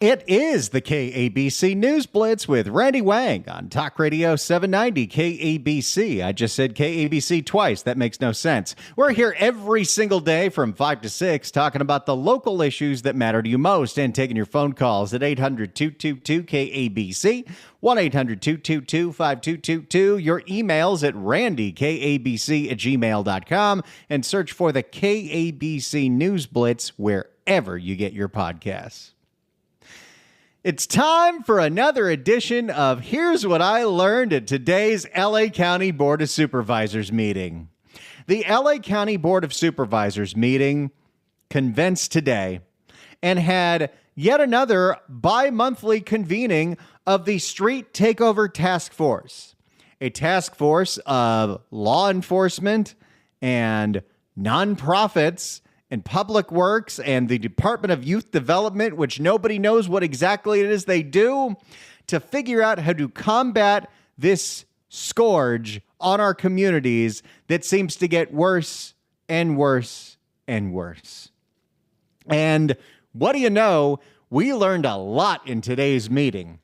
It is the KABC News Blitz with Randy Wang on Talk Radio 790 KABC. I just said KABC twice. That makes no sense. We're here every single day from 5 to 6 talking about the local issues that matter to you most and taking your phone calls at 800-222-KABC, 1-800-222-5222. Your emails at randykabc@gmail.com and search for the KABC News Blitz wherever you get your podcasts. It's time for another edition of Here's What I Learned at today's LA County Board of Supervisors meeting. The LA County Board of Supervisors meeting convened today and had yet another bi-monthly convening of the Street Takeover Task Force, a task force of law enforcement and nonprofits and Public Works and the Department of Youth Development, which nobody knows what exactly it is they do, to figure out how to combat this scourge on our communities that seems to get worse and worse and worse. And what do you know? We learned a lot in today's meeting.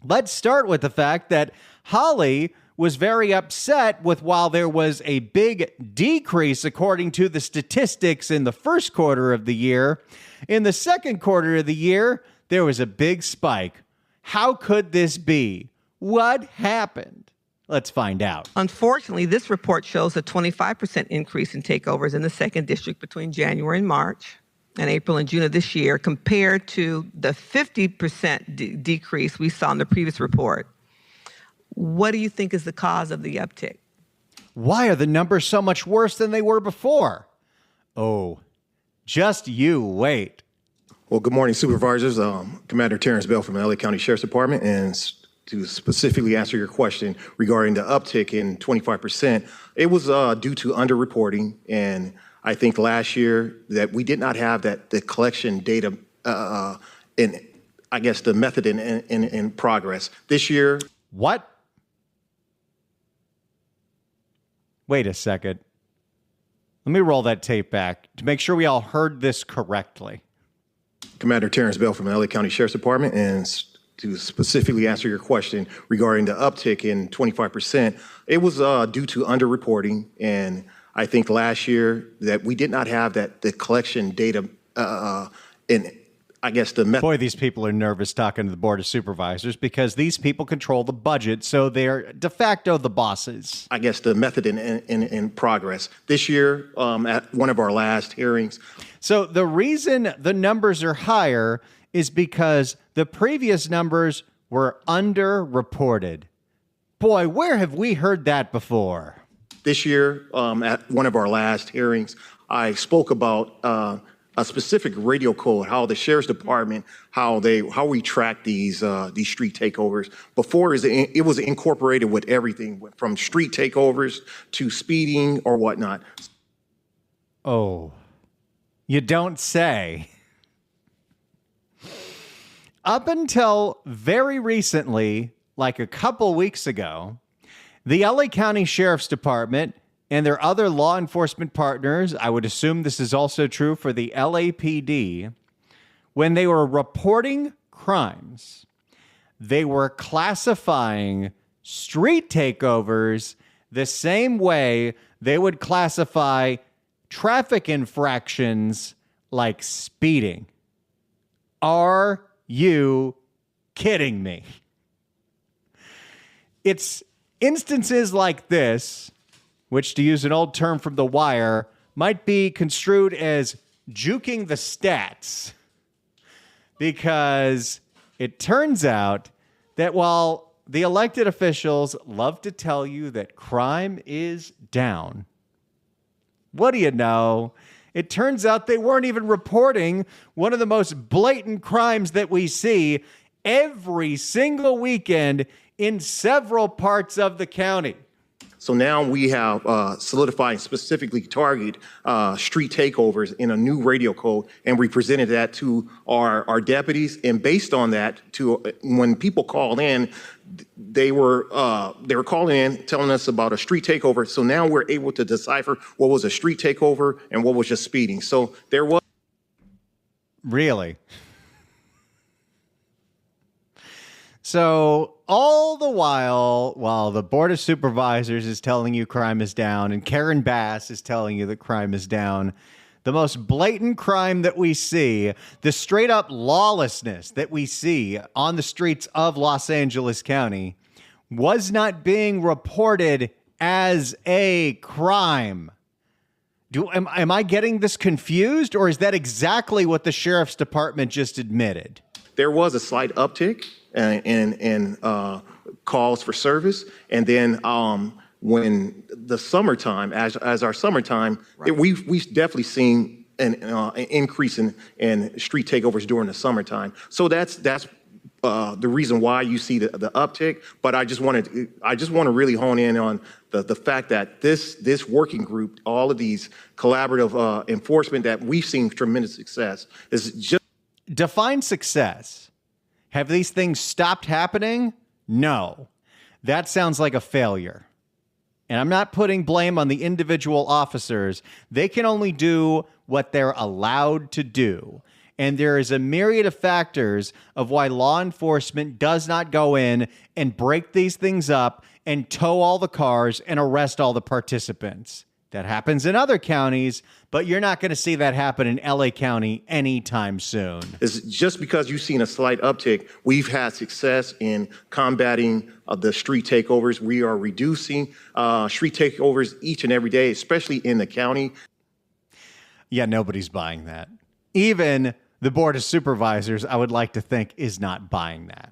Let's start with the fact that Holly was very upset with, while there was a big decrease according to the statistics in the first quarter of the year, in the second quarter of the year, there was a big spike. How could this be? What happened? Let's find out. Unfortunately, this report shows a 25% increase in takeovers in the second district between January and March and April and June of this year, compared to the 50% decrease we saw in the previous report. What do you think is the cause of the uptick? Why are the numbers so much worse than they were before? Oh, just you wait. Well, good morning, Supervisors. Commander Terrence Bell from the LA County Sheriff's Department. And to specifically answer your question regarding the uptick in 25%, it was due to underreporting. And I think last year that we did not have the collection data in, I guess, the method in progress. This year. What? Wait a second. Let me roll that tape back to make sure we all heard this correctly. Commander Terrence Bell from the LA County Sheriff's Department, and to specifically answer your question regarding the uptick in 25%, it was due to underreporting. And I think last year that we did not have the collection data in, I guess, the method. Boy, these people are nervous talking to the Board of Supervisors because these people control the budget, so they're de facto the bosses. I guess the method in progress. This year, at one of our last hearings. So the reason the numbers are higher is because the previous numbers were underreported. Boy, where have we heard that before? This year, at one of our last hearings, I spoke about a specific radio code, how the Sheriff's Department, how we track these street takeovers. Before it was incorporated with everything from street takeovers to speeding or whatnot. Oh, you don't say. Up until very recently, like a couple weeks ago, the LA County Sheriff's Department and their other law enforcement partners, I would assume this is also true for the LAPD, when they were reporting crimes, they were classifying street takeovers the same way they would classify traffic infractions like speeding. Are you kidding me? It's instances like this, which, to use an old term from The Wire, might be construed as juking the stats, because it turns out that while the elected officials love to tell you that crime is down, what do you know? It turns out they weren't even reporting one of the most blatant crimes that we see every single weekend in several parts of the county. So now we have solidified and specifically target street takeovers in a new radio code, and we presented that to our deputies. And based on that, when people called in, they were calling in telling us about a street takeover. So now we're able to decipher what was a street takeover and what was just speeding. So there was. Really? So all the while the Board of Supervisors is telling you crime is down and Karen Bass is telling you that crime is down, the most blatant crime that we see, the straight up lawlessness that we see on the streets of Los Angeles County was not being reported as a crime. Am I getting this confused, or is that exactly what the sheriff's department just admitted? There was a slight uptick in calls for service, and then when the summertime, as our summertime, Right. we've definitely seen an increase in street takeovers during the summertime. So that's the reason why you see the uptick. But I just want to really hone in on the fact that this working group, all of these collaborative enforcement that we've seen tremendous success, is just. Define success. Have these things stopped happening? No. That sounds like a failure. And I'm not putting blame on the individual officers. They can only do what they're allowed to do. And there is a myriad of factors of why law enforcement does not go in and break these things up and tow all the cars and arrest all the participants. That happens in other counties, but you're not going to see that happen in LA County anytime soon. It's just because you've seen a slight uptick, we've had success in combating the street takeovers. We are reducing street takeovers each and every day, especially in the county. Yeah, nobody's buying that. Even the Board of Supervisors, I would like to think, is not buying that.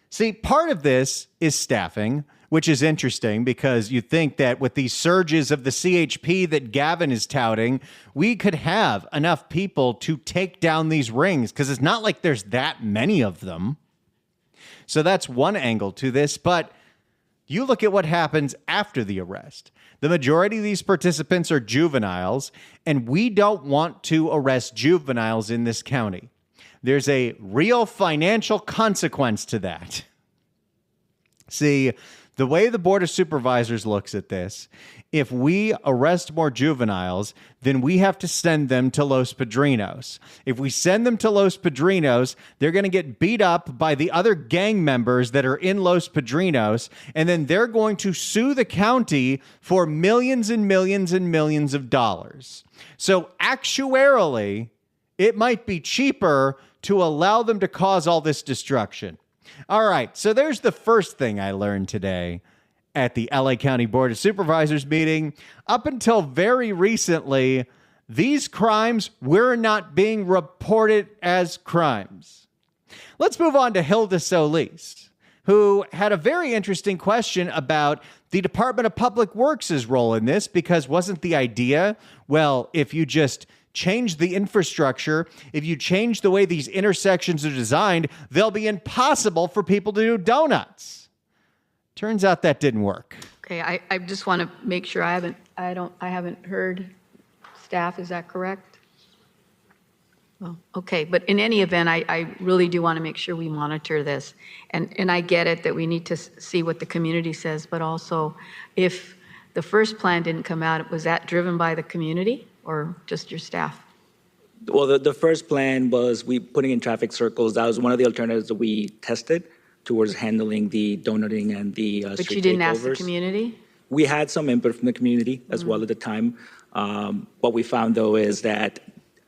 See, part of this is staffing, which is interesting because you think that with these surges of the CHP that Gavin is touting, we could have enough people to take down these rings because it's not like there's that many of them. So that's one angle to this, but you look at what happens after the arrest. The majority of these participants are juveniles, and we don't want to arrest juveniles in this county. There's a real financial consequence to that. See, the way the Board of Supervisors looks at this, if we arrest more juveniles, then we have to send them to Los Padrinos. If we send them to Los Padrinos, they're going to get beat up by the other gang members that are in Los Padrinos, and then they're going to sue the county for millions and millions and millions of dollars. So actuarially, it might be cheaper to allow them to cause all this destruction. All right, so there's the first thing I learned today at the LA County Board of Supervisors meeting. Up until very recently, these crimes were not being reported as crimes. Let's move on to Hilda Solis, who had a very interesting question about the Department of Public Works' role in this, because wasn't the idea, well, if you just change the infrastructure, if you change the way these intersections are designed, they'll be impossible for people to do donuts. Turns out that didn't work. Okay, I just want to make sure I haven't heard staff, is that correct? Well, okay, but in any event, I really do want to make sure we monitor this. And I get it that we need to see what the community says, but also if the first plan didn't come out, was that driven by the community or just your staff? Well, the first plan was putting in traffic circles. That was one of the alternatives that we tested towards handling the donuting and the street takeovers. But you didn't ask the community? We had some input from the community as well at the time. What we found, though, is that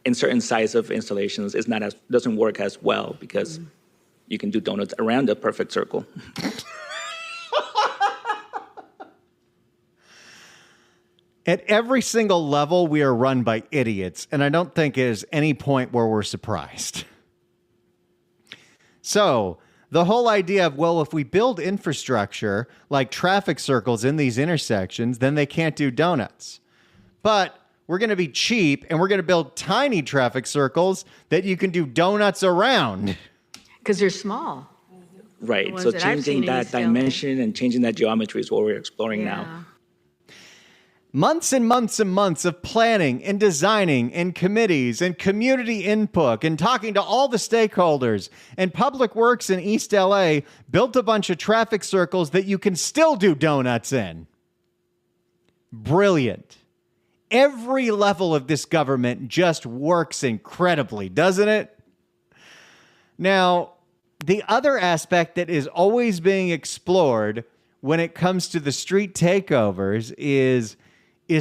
in certain size of installations, doesn't work as well because you can do donuts around a perfect circle. At every single level, we are run by idiots, and I don't think there's any point where we're surprised. So, the whole idea of, well, if we build infrastructure like traffic circles in these intersections, then they can't do donuts. But we're going to be cheap, and we're going to build tiny traffic circles that you can do donuts around. Because they're small. Right, ones so that I've seen changing in that East LA. dimension and changing that geometry is what we're exploring now. Months and months and months of planning and designing and committees and community input and talking to all the stakeholders, and Public Works in East LA built a bunch of traffic circles that you can still do donuts in. Brilliant. Every level of this government just works incredibly, doesn't it? Now, The other aspect that is always being explored when it comes to the street takeovers is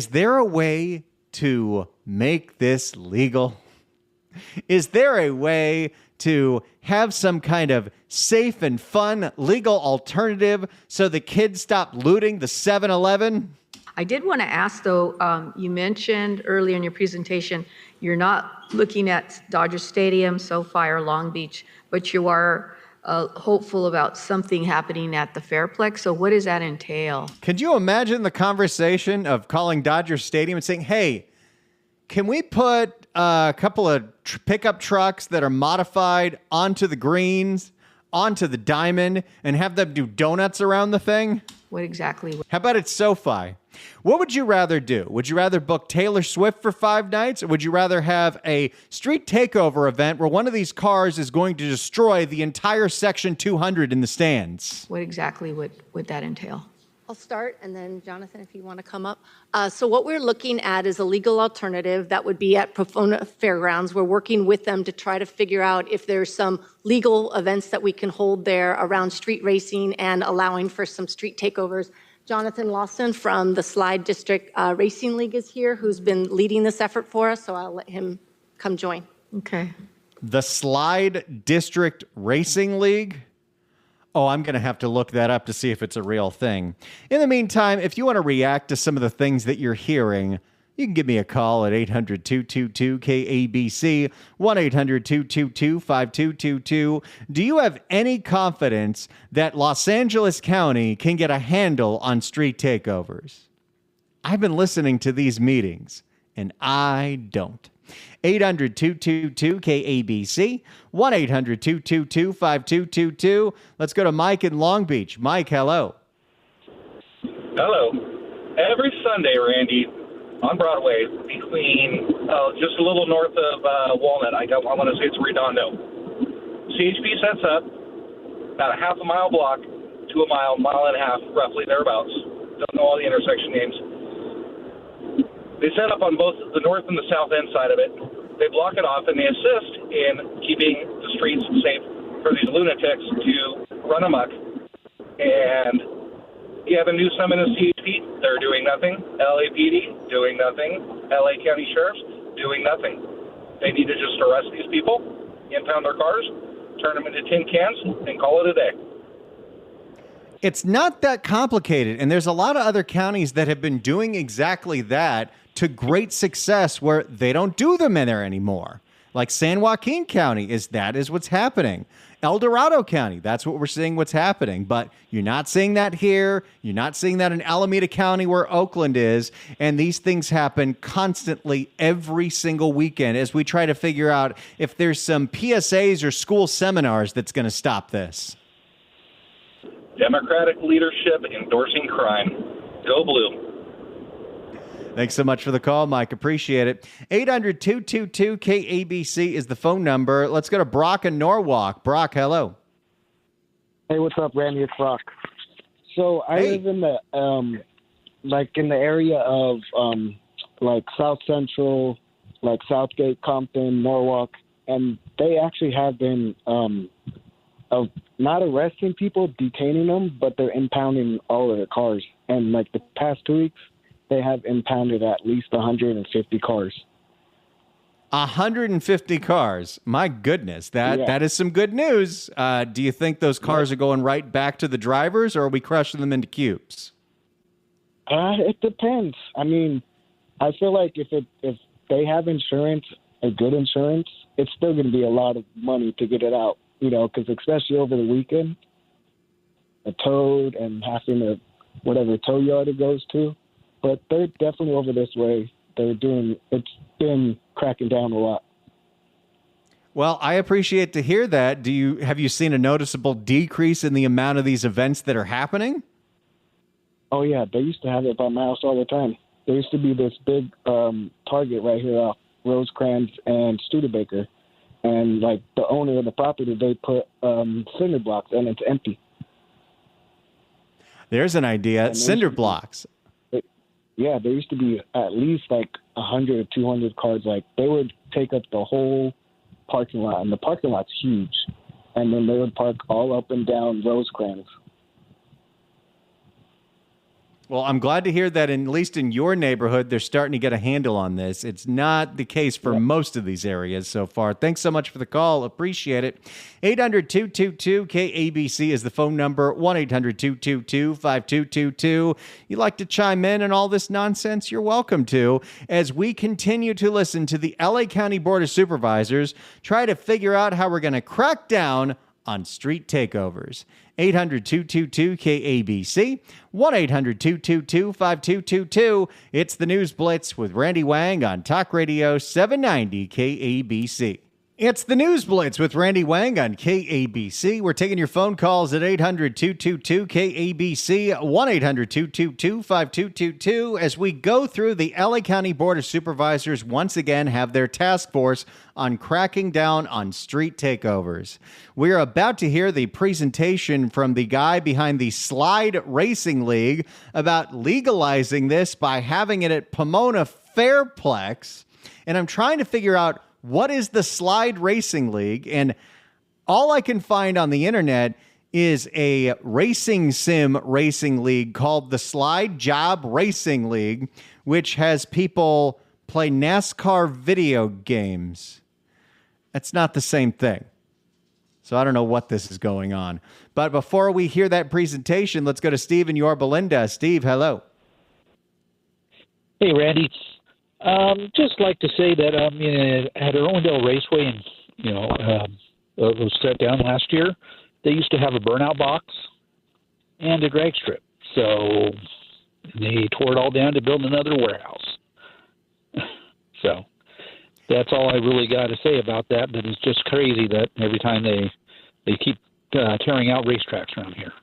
there a way to make this legal? Is there a way to have some kind of safe and fun legal alternative so the kids stop looting the 7-Eleven? I did want to ask, though, you mentioned earlier in your presentation, you're not looking at Dodger Stadium, SoFi, or Long Beach, but you are hopeful about something happening at the fairplex. So what does that entail? Could you imagine the conversation of calling Dodger Stadium and saying, hey, can we put a couple of pickup trucks that are modified onto the greens, onto the diamond, and have them do donuts around the thing? What exactly? How about it's SoFi? What would you rather do? Would you rather book Taylor Swift for 5 nights, or would you rather have a street takeover event where one of these cars is going to destroy the entire Section 200 in the stands? What exactly would that entail? I'll start, and then Jonathan, if you want to come up. So what we're looking at is a legal alternative that would be at Pomona Fairgrounds. We're working with them to try to figure out if there's some legal events that we can hold there around street racing and allowing for some street takeovers. Jonathan Lawson from the Slide District Racing League is here, who's been leading this effort for us, so I'll let him come join. Okay. The Slide District Racing League? Oh, I'm going to have to look that up to see if it's a real thing. In the meantime, if you want to react to some of the things that you're hearing, you can give me a call at 800-222-KABC, 1-800-222-5222. Do you have any confidence that Los Angeles County can get a handle on street takeovers? I've been listening to these meetings, and I don't. 800-222-KABC, 1-800-222-5222. Let's go to Mike in Long Beach. Mike, hello. Hello. Every Sunday, Randy, on Broadway, between just a little north of Walnut, I want to say it's Redondo, CHP sets up about a half a mile block to a mile, mile and a half, roughly thereabouts. Don't know all the intersection names. They set up on both the north and the south end side of it. They block it off, and they assist in keeping the streets safe for these lunatics to run amok. And you have a new summit of CHP, they're doing nothing. LAPD, doing nothing. LA County Sheriffs, doing nothing. They need to just arrest these people, impound their cars, turn them into tin cans, and call it a day. It's not that complicated, and there's a lot of other counties that have been doing exactly that to great success where they don't do them in there anymore. Like San Joaquin County, is what's happening. El Dorado County, that's what we're seeing what's happening. But you're not seeing that here. You're not seeing that in Alameda County where Oakland is. And these things happen constantly every single weekend as we try to figure out if there's some PSAs or school seminars that's going to stop this. Democratic leadership endorsing crime. Go blue. Thanks so much for the call, Mike. Appreciate it. 800-222-KABC is the phone number. Let's go to Brock in Norwalk. Brock, hello. Hey, what's up, Randy? It's Brock. So I live in the in the area of like South Central, like Southgate, Compton, Norwalk, and they actually have been not arresting people, detaining them, but they're impounding all of their cars. And like the past 2 weeks, they have impounded at least 150 cars. 150 cars. My goodness, that is some good news. Do you think those cars are going right back to the drivers, or are we crushing them into cubes? It depends. I mean, I feel like if they have insurance, a good insurance, it's still going to be a lot of money to get it out. You know, because especially over the weekend, a towed and having to whatever tow yard it goes to. But they're definitely over this way. It's been cracking down a lot. Well, I appreciate to hear that. Have you seen a noticeable decrease in the amount of these events that are happening? Oh, yeah. They used to have it by my house all the time. There used to be this big Target right here off Rosecrans and Studebaker. And, like, the owner of the property, they put cinder blocks, and it's empty. There's an idea. Cinder blocks. Yeah, there used to be at least like 100 or 200 cars. Like they would take up the whole parking lot, and the parking lot's huge. and then they would park all up and down Rosecrans. Well, I'm glad to hear that at least in your neighborhood, they're starting to get a handle on this. It's not the case for most of these areas so far. Thanks so much for the call. Appreciate it. 800-222-KABC is the phone number, 1-800-222-5222. You'd like to chime in on all this nonsense? You're welcome to. As we continue to listen to the LA County Board of Supervisors try to figure out how we're going to crack down on street takeovers. 800-222-KABC, 1-800-222-5222. It's the News Blitz with Randy Wang on Talk Radio 790 KABC. It's the News Blitz with Randy Wang on KABC. We're taking your phone calls at 800-222-KABC, 1-800-222-5222. As we go through, the LA County Board of Supervisors once again have their task force on cracking down on street takeovers. We are about to hear the presentation from the guy behind the Slide Racing League about legalizing this by having it at Pomona Fairplex. And I'm trying to figure out, what is the Slide Racing League? And all I can find on the internet is a racing sim racing league called the Slide Job Racing League, which has people play NASCAR video games. That's not the same thing. So I don't know what this is going on. But before we hear that presentation, let's go to Steve in Yorba Linda. Steve, hello. Hey, Randy. Just like to say that at Irwindale Raceway, and it was set down last year. They used to have a burnout box and a drag strip, so they tore it all down to build another warehouse. So that's all I really got to say about that. But it's just crazy that every time they keep tearing out racetracks around here.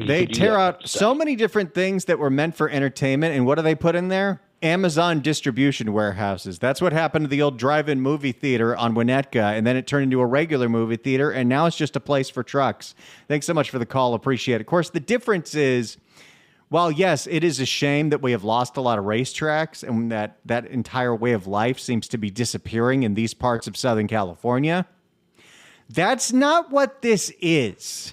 They tear out so many different things that were meant for entertainment, and what do they put in there? Amazon distribution warehouses. That's what happened to the old drive-in movie theater on Winnetka, and then it turned into a regular movie theater, and now it's just a place for trucks. Thanks so much for the call. Appreciate it. Of course, the difference is, while yes, it is a shame that we have lost a lot of racetracks and that entire way of life seems to be disappearing in these parts of Southern California, that's not what this is.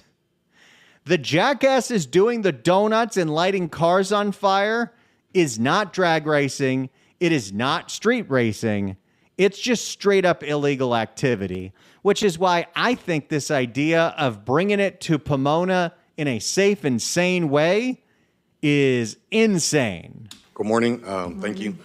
The jackasses doing the donuts and lighting cars on fire is not drag racing. It is not street racing. It's just straight up illegal activity, which is why I think this idea of bringing it to Pomona in a safe and sane way is insane. Good morning. Thank you.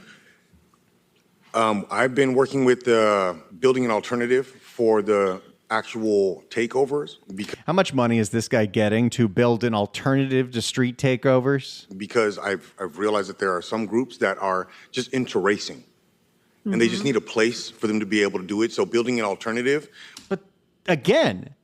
I've been working with building an alternative for the actual takeovers. How much money is this guy getting to build an alternative to street takeovers? Because I've realized that there are some groups that are just into racing, and they just need a place for them to be able to do it. So building an alternative. But again,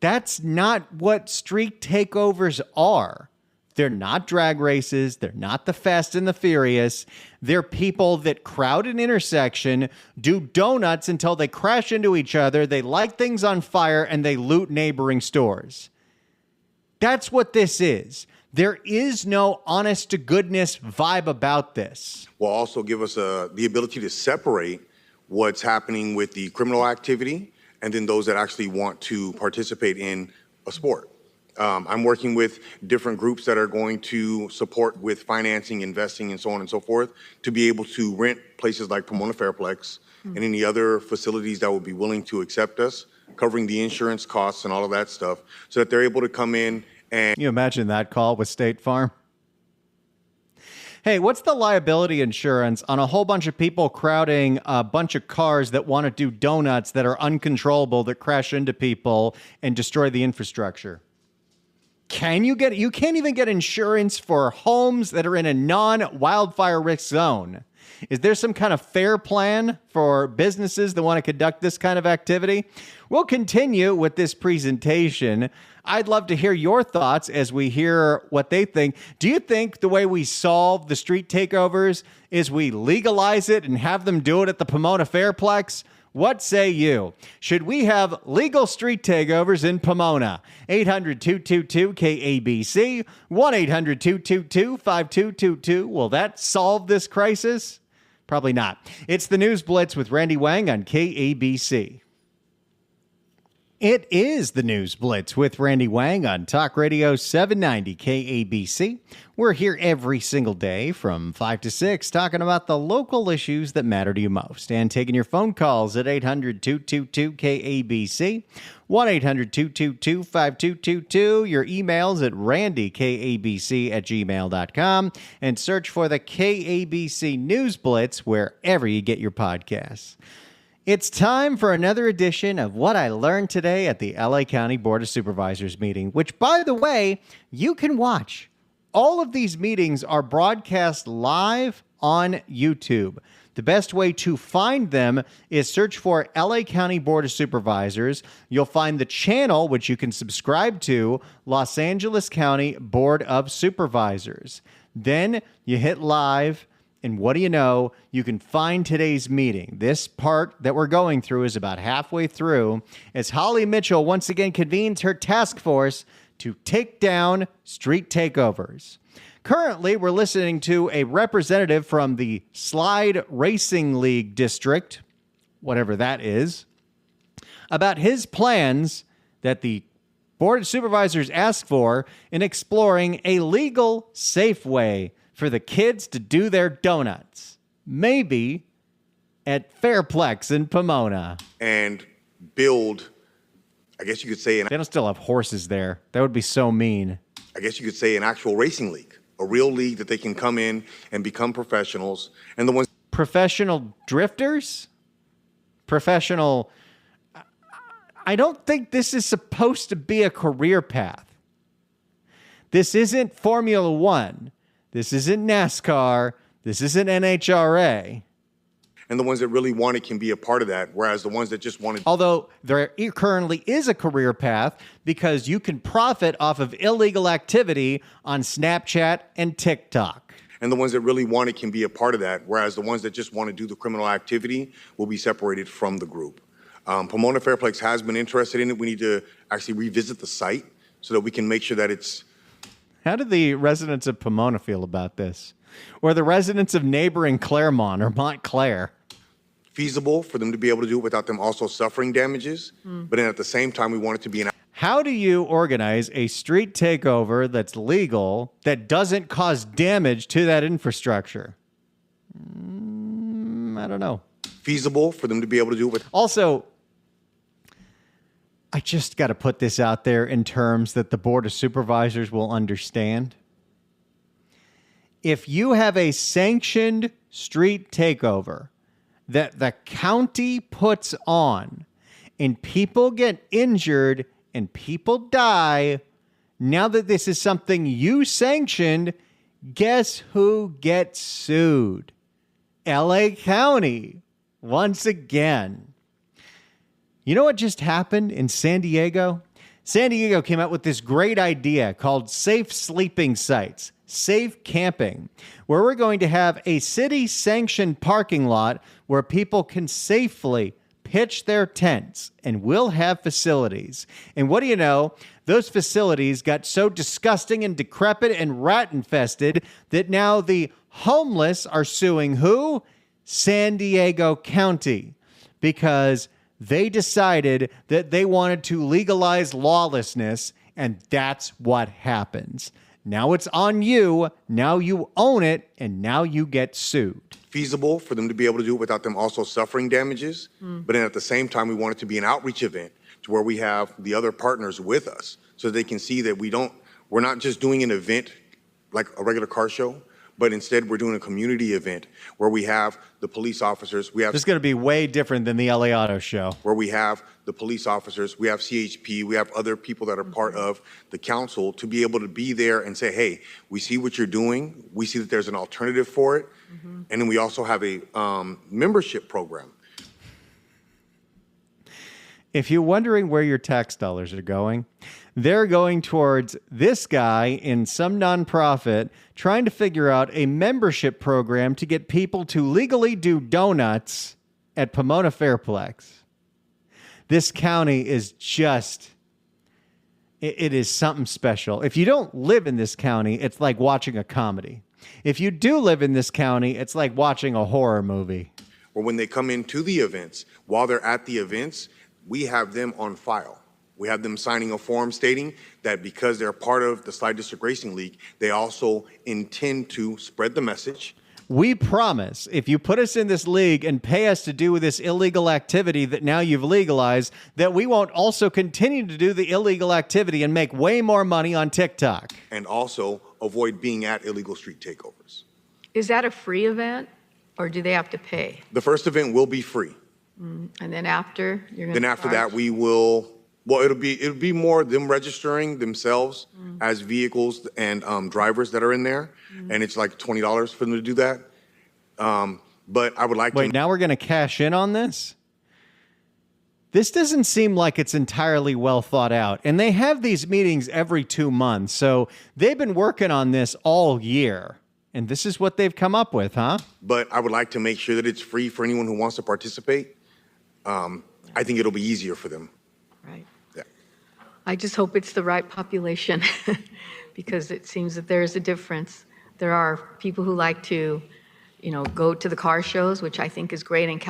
that's not what street takeovers are. They're not drag races. They're not the Fast and the Furious. They're people that crowd an intersection, do donuts until they crash into each other, they light things on fire, and they loot neighboring stores. That's what this is. There is no honest to goodness vibe about this. Will also give us the ability to separate what's happening with the criminal activity and then those that actually want to participate in a sport. I'm working with different groups that are going to support with financing, investing, and so on and so forth, to be able to rent places like Pomona Fairplex and any other facilities that would be willing to accept us, covering the insurance costs and all of that stuff, so that they're able to come in and... Can you imagine that call with State Farm? Hey, what's the liability insurance on a whole bunch of people crowding a bunch of cars that want to do donuts that are uncontrollable, that crash into people and destroy the infrastructure? You can't even get insurance for homes that are in a non-wildfire risk zone. Is there some kind of fair plan for businesses that want to conduct this kind of activity? We'll continue with this presentation. I'd love to hear your thoughts as we hear what they think. Do you think the way we solve the street takeovers is we legalize it and have them do it at the Pomona Fairplex? What say you? Should we have legal street takeovers in Pomona? 800-222-KABC, 1-800-222-5222. Will that solve this crisis? Probably not. It's the News Blitz with Randy Wang on KABC. It is the News Blitz with Randy Wang on Talk Radio 790 KABC. We're here every single day from 5 to 6 talking about the local issues that matter to you most and taking your phone calls at 800-222-KABC, 1-800-222-5222, your emails at randykabc@gmail.com, and search for the KABC News Blitz wherever you get your podcasts. It's time for another edition of What I Learned Today at the LA County Board of Supervisors meeting, which, by the way, you can watch. All of these meetings are broadcast live on YouTube. The best way to find them is search for LA County Board of Supervisors. You'll find the channel, which you can subscribe to, Los Angeles County Board of Supervisors. Then you hit live. And what do you know? You can find today's meeting. This part that we're going through is about halfway through as Holly Mitchell once again convenes her task force to take down street takeovers. Currently, we're listening to a representative from the Slide Racing League district, whatever that is, about his plans that the Board of Supervisors asked for in exploring a legal, safe way for the kids to do their donuts, maybe at Fairplex in Pomona. And build, I guess you could say, They don't still have horses there. That would be so mean. I guess you could say an actual racing league, a real league that they can come in and become professionals. And the ones Professional drifters? Professional... I don't think this is supposed to be a career path. This isn't Formula One. This isn't NASCAR. This isn't NHRA. And the ones that really want it can be a part of that, whereas the ones that just want to... Although there currently is a career path because you can profit off of illegal activity on Snapchat and TikTok. And the ones that really want it can be a part of that, whereas the ones that just want to do the criminal activity will be separated from the group. Pomona Fairplex has been interested in it. We need to actually revisit the site so that we can make sure that it's... How do the residents of Pomona feel about this? Or the residents of neighboring Claremont or Montclair? feasible for them to be able to do it without them also suffering damages. But then at the same time, we want it to be an... How do you organize a street takeover that's legal that doesn't cause damage to that infrastructure? I don't know. Feasible for them to be able to do it with... Also, I just got to put this out there in terms that the Board of Supervisors will understand. If you have a sanctioned street takeover that the county puts on and people get injured and people die, now that this is something you sanctioned, guess who gets sued? LA County, once again. You know what just happened in San Diego? San Diego came out with this great idea called Safe Sleeping Sites, Safe Camping, where we're going to have a city-sanctioned parking lot where people can safely pitch their tents, and we'll have facilities. And what do you know? Those facilities got so disgusting and decrepit and rat-infested that now the homeless are suing who? San Diego County, because they decided that they wanted to legalize lawlessness, and that's what happens. Now it's on you, now you own it, and now you get sued. Feasible for them to be able to do it without them also suffering damages. But then at the same time, we want it to be an outreach event to where we have the other partners with us so they can see that we're not just doing an event like a regular car show, but instead we're doing a community event where we have the police officers. This is going to be way different than the LA Auto Show. Where we have the police officers, we have CHP, we have other people that are part of the council to be able to be there and say, hey, we see what you're doing. We see that there's an alternative for it. And then we also have a membership program. If you're wondering where your tax dollars are going, they're going towards this guy in some nonprofit trying to figure out a membership program to get people to legally do donuts at Pomona Fairplex. This county is just, it is something special. If you don't live in this county, it's like watching a comedy. If you do live in this county, it's like watching a horror movie. Or when they come into the events, while they're at the events, we have them on file. We have them signing a form stating that because they're part of the Slide District Racing League, they also intend to spread the message. We promise if you put us in this league and pay us to do this illegal activity that now you've legalized, that we won't also continue to do the illegal activity and make way more money on TikTok. And also avoid being at illegal street takeovers. Is that a free event, or do they have to pay? The first event will be free. And then after, you're going to Then after that, we will, well, it'll be more them registering themselves as vehicles and drivers that are in there. And it's like $20 for them to do that. But I would like to. Wait, now we're going to cash in on this? This doesn't seem like it's entirely well thought out. And they have these meetings every 2 months. So they've been working on this all year. And this is what they've come up with, huh? But I would like to make sure that it's free for anyone who wants to participate. I think it'll be easier for them. Right. Yeah. I just hope it's the right population because it seems that there is a difference. There are people who like to, go to the car shows, which I think is great, and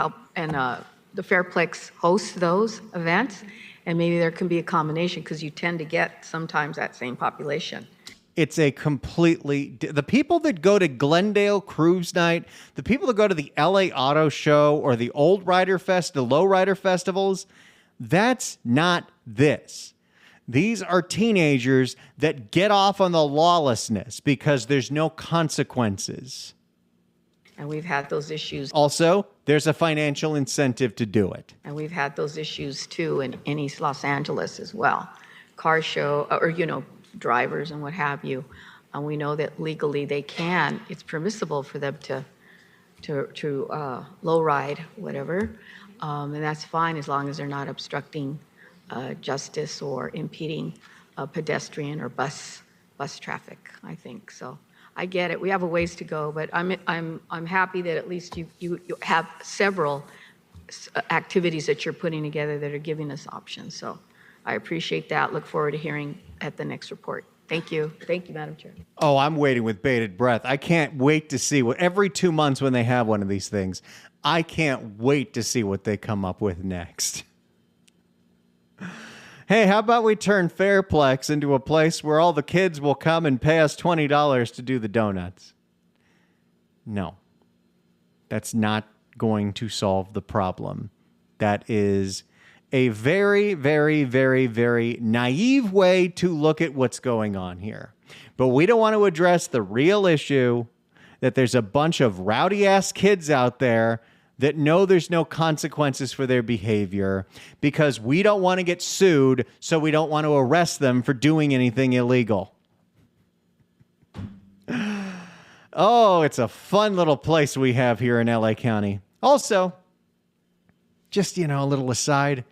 the Fairplex hosts those events, and maybe there can be a combination because you tend to get sometimes that same population. It's a the people that go to Glendale Cruise Night, the people that go to the LA Auto Show or the Old Rider Fest, the Low Rider Festivals, that's not this. These are teenagers that get off on the lawlessness because there's no consequences. And we've had those issues. Also, there's a financial incentive to do it. And we've had those issues too in East Los Angeles as well. Car show, or, drivers and what have you. And we know that legally it's permissible for them to low ride, whatever. And that's fine as long as they're not obstructing justice or impeding pedestrian or bus traffic, I think. So I get it. We have a ways to go, but I'm happy that at least you have several activities that you're putting together that are giving us options. So I appreciate that. Look forward to hearing at the next report. Thank you. Thank you, Madam Chair. Oh, I'm waiting with bated breath. I can't wait to see every 2 months when they have one of these things, I can't wait to see what they come up with next. Hey, how about we turn Fairplex into a place where all the kids will come and pay us $20 to do the donuts? No, that's not going to solve the problem. That is a very, very, very, very naive way to look at what's going on here. But we don't want to address the real issue that there's a bunch of rowdy-ass kids out there that know there's no consequences for their behavior because we don't want to get sued, so we don't want to arrest them for doing anything illegal. Oh, it's a fun little place we have here in LA County. Also, just, a little aside,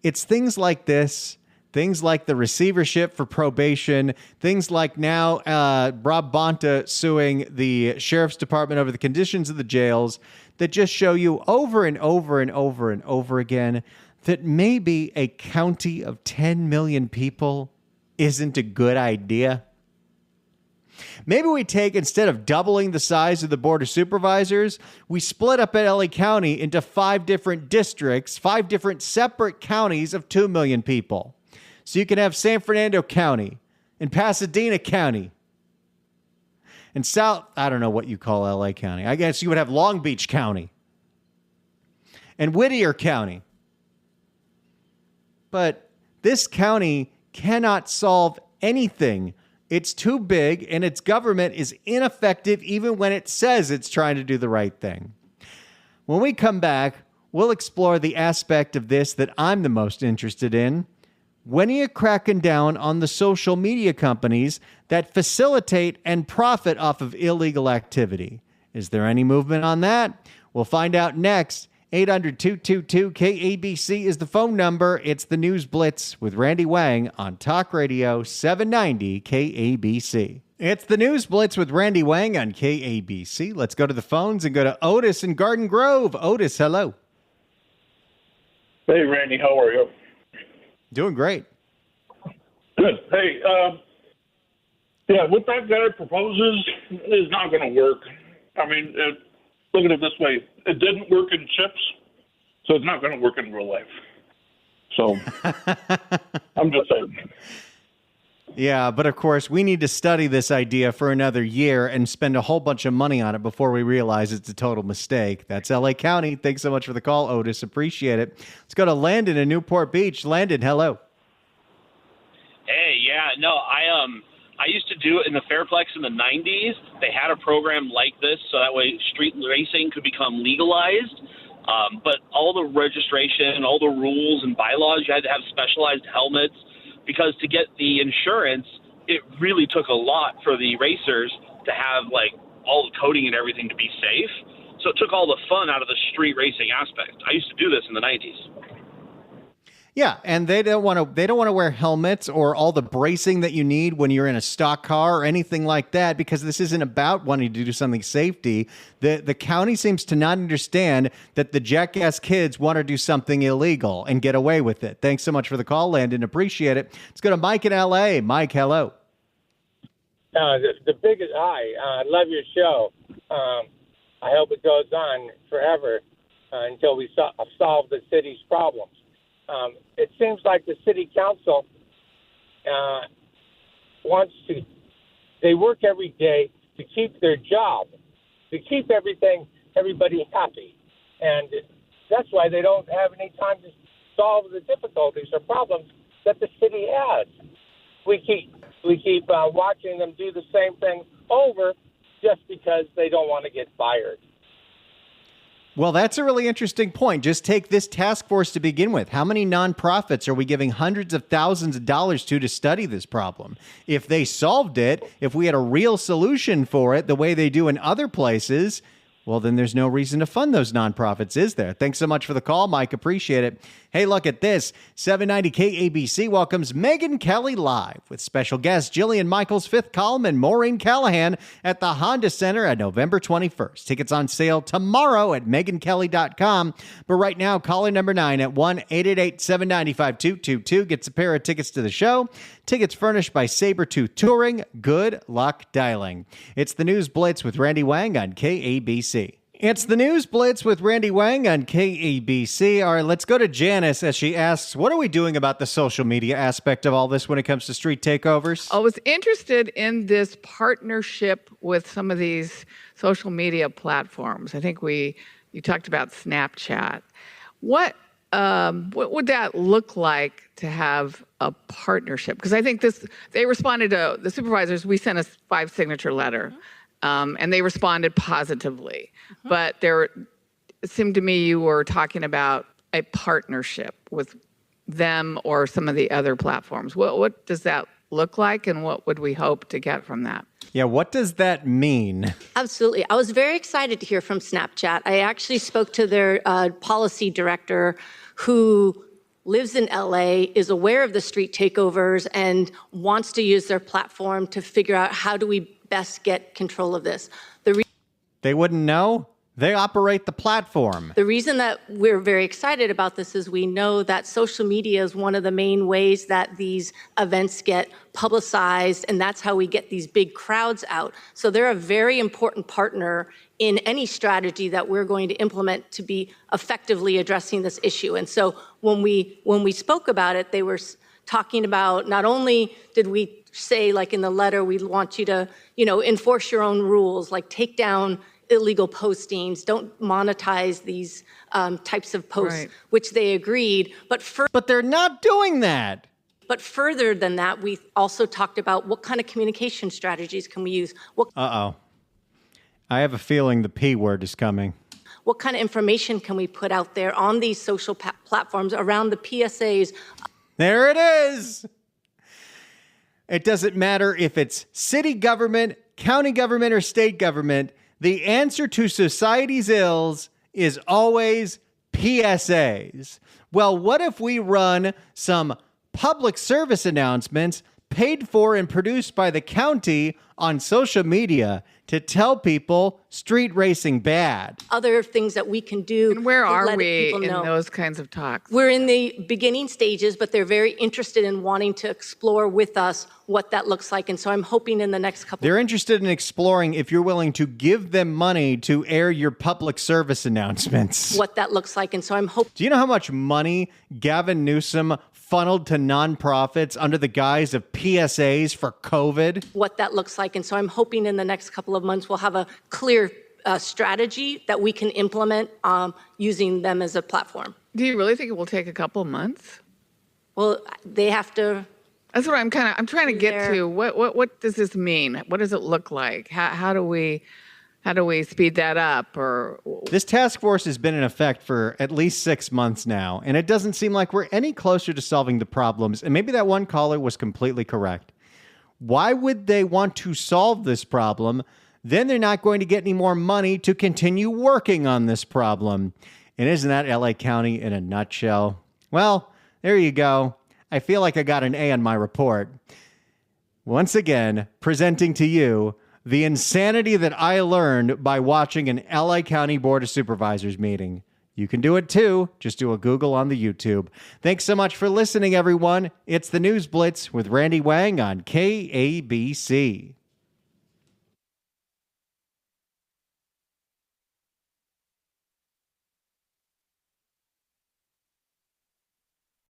it's things like this, things like the receivership for probation, things like now Rob Bonta suing the sheriff's department over the conditions of the jails that just show you over and over and over and over again that maybe a county of 10 million people isn't a good idea. Maybe we take, instead of doubling the size of the Board of Supervisors, we split up LA County into 5 different districts, 5 different separate counties of 2 million people. So you can have San Fernando County and Pasadena County and I don't know what you call LA County. I guess you would have Long Beach County and Whittier County. But this county cannot solve anything. It's too big, and its government is ineffective even when it says it's trying to do the right thing. When we come back, we'll explore the aspect of this that I'm the most interested in. When are you cracking down on the social media companies that facilitate and profit off of illegal activity? Is there any movement on that? We'll find out next. 800-222-KABC is the phone number. It's the News Blitz with Randy Wang on Talk Radio 790 KABC. It's the News Blitz with Randy Wang on KABC. Let's go to the phones and go to Otis in Garden Grove. Otis, hello. Hey, Randy, how are you? Doing great. Good. Hey, what that guy proposes is not going to work. I mean, look at it this way. It didn't work in chips, so it's not going to work in real life. So I'm just saying. Yeah, but of course, we need to study this idea for another year and spend a whole bunch of money on it before we realize it's a total mistake. That's LA County. Thanks so much for the call, Otis. Appreciate it. Let's go to Landon in Newport Beach. Landon, hello. Hey, yeah, no, I used to do it in the fairplex in the 90s. They had a program like this so that way street racing could become legalized. But all the registration, all the rules and bylaws, you had to have specialized helmets because to get the insurance, it really took a lot for the racers to have like all the coding and everything to be safe. So it took all the fun out of the street racing aspect. I used to do this in the 90s. Yeah, and they don't want to wear helmets or all the bracing that you need when you're in a stock car or anything like that, because this isn't about wanting to do something safety. The county seems to not understand that the jackass kids want to do something illegal and get away with it. Thanks so much for the call, Landon. Appreciate it. Let's go to Mike in LA. Mike, hello. The biggest I love your show. I hope it goes on forever until we solve the city's problems. It seems like the city council they work every day to keep their job, to keep everybody happy. And that's why they don't have any time to solve the difficulties or problems that the city has. We keep watching them do the same thing over just because they don't want to get fired. Well, that's a really interesting point. Just take this task force to begin with. How many nonprofits are we giving hundreds of thousands of dollars to study this problem? If they solved it, if we had a real solution for it, the way they do in other places, well, then there's no reason to fund those nonprofits, is there? Thanks so much for the call, Mike. Appreciate it. Hey, look at this. 790 KABC welcomes Megyn Kelly live with special guest Jillian Michaels, fifth column, and Maureen Callahan at the Honda Center on November 21st. Tickets on sale tomorrow at megankelly.com. But right now, caller number 9 at 1-888-795-2222 gets a pair of tickets to the show. Tickets furnished by Sabretooth Touring. Good luck dialing. It's the News Blitz with Randy Wang on KABC. It's the News Blitz with Randy Wang on KABC. All right, let's go to Janice as she asks, what are we doing about the social media aspect of all this when it comes to street takeovers? I was interested in this partnership with some of these social media platforms. I think you talked about Snapchat. What would that look like to have a partnership? Because I think they responded to the supervisors. We sent a 5-signature letter. And they responded positively. Mm-hmm. But it seemed to me you were talking about a partnership with them or some of the other platforms. What does that look like, and what would we hope to get from that? Yeah, what does that mean? Absolutely. I was very excited to hear from Snapchat. I actually spoke to their policy director who lives in LA, is aware of the street takeovers, and wants to use their platform to figure out how do we best get control of this. They wouldn't know? They operate the platform. The reason that we're very excited about this is we know that social media is one of the main ways that these events get publicized, and that's how we get these big crowds out. So they're a very important partner in any strategy that we're going to implement to be effectively addressing this issue. And so when we spoke about it, they were talking about not only did we say, like in the letter, we want you to, enforce your own rules, like take down illegal postings, don't monetize these types of posts, right, which they agreed. But they're not doing that. But further than that, we also talked about what kind of communication strategies can we use. Uh-oh. I have a feeling the P word is coming. What kind of information can we put out there on these social platforms around the PSAs? There it is. It doesn't matter if it's city government, county government, or state government. The answer to society's ills is always PSAs. Well, what if we run some public service announcements paid for and produced by the county on social media to tell people street racing bad. Other things that we can do. And where to are let we people in know. those kinds of talks? We're in the beginning stages, but they're very interested in wanting to explore with us what that looks like. And so I'm hoping in the next couple. They're interested in exploring if you're willing to give them money to air your public service announcements. What that looks like. And so I'm hoping. Do you know how much money Gavin Newsom funneled to nonprofits under the guise of PSAs for COVID? What that looks like. And so I'm hoping in the next couple of months we'll have a clear strategy that we can implement using them as a platform. Do you really think it will take a couple months? Well, they have to. That's what I'm trying to get to. What does this mean? What does it look like? How do we speed that up? Or this task force has been in effect for at least 6 months now, and it doesn't seem like we're any closer to solving the problems. And maybe that one caller was completely correct. Why would they want to solve this problem? Then they're not going to get any more money to continue working on this problem. And isn't that LA County in a nutshell? Well, there you go. I feel like I got an A on my report. Once again, presenting to you the insanity that I learned by watching an LA County Board of Supervisors meeting. You can do it too. Just do a Google on the YouTube. Thanks so much for listening, everyone. It's the News Blitz with Randy Wang on KABC.